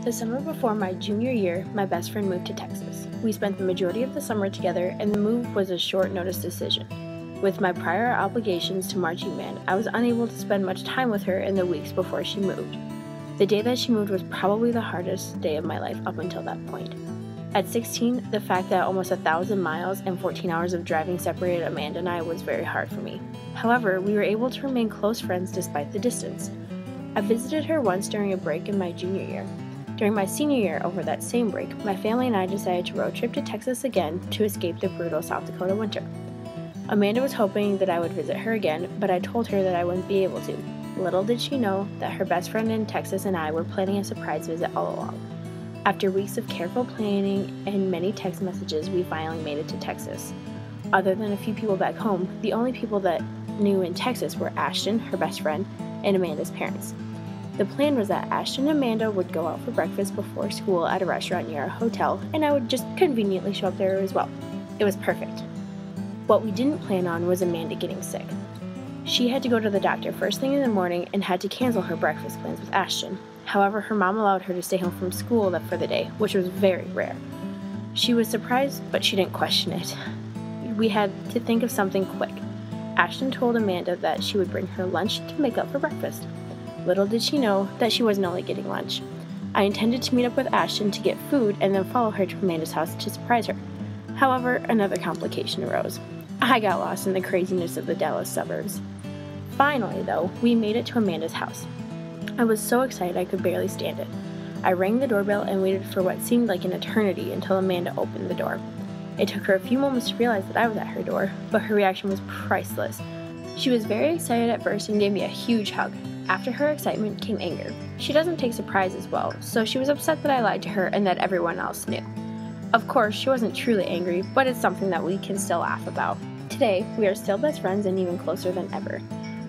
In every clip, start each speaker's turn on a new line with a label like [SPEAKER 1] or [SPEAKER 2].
[SPEAKER 1] The summer before my junior year, my best friend moved to Texas. We spent the majority of the summer together, and the move was a short-notice decision. With my prior obligations to marching band, I was unable to spend much time with her in the weeks before she moved. The day that she moved was probably the hardest day of my life up until that point. At 16, the fact that almost 1,000 miles and 14 hours of driving separated Amanda and I was very hard for me. However, we were able to remain close friends despite the distance. I visited her once during a break in my junior year. During my senior year, over that same break, my family and I decided to road trip to Texas again to escape the brutal South Dakota winter. Amanda was hoping that I would visit her again, but I told her that I wouldn't be able to. Little did she know that her best friend in Texas and I were planning a surprise visit all along. After weeks of careful planning and many text messages, we finally made it to Texas. Other than a few people back home, the only people that knew in Texas were Ashton, her best friend, and Amanda's parents. The plan was that Ashton and Amanda would go out for breakfast before school at a restaurant near our hotel, and I would just conveniently show up there as well. It was perfect. What we didn't plan on was Amanda getting sick. She had to go to the doctor first thing in the morning and had to cancel her breakfast plans with Ashton. However, her mom allowed her to stay home from school for the day, which was very rare. She was surprised, but she didn't question it. We had to think of something quick. Ashton told Amanda that she would bring her lunch to make up for breakfast. Little did she know that she wasn't only getting lunch. I intended to meet up with Ashton to get food and then follow her to Amanda's house to surprise her. However, another complication arose. I got lost in the craziness of the Dallas suburbs. Finally, though, we made it to Amanda's house. I was so excited I could barely stand it. I rang the doorbell and waited for what seemed like an eternity until Amanda opened the door. It took her a few moments to realize that I was at her door, but her reaction was priceless. She was very excited at first and gave me a huge hug. After her excitement came anger. She doesn't take surprises well, so she was upset that I lied to her and that everyone else knew. Of course, she wasn't truly angry, but it's something that we can still laugh about. Today, we are still best friends and even closer than ever.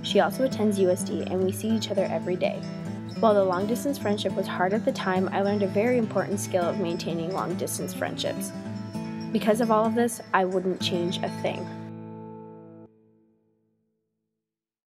[SPEAKER 1] She also attends USD and we see each other every day. While the long-distance friendship was hard at the time, I learned a very important skill of maintaining long-distance friendships. Because of all of this, I wouldn't change a thing.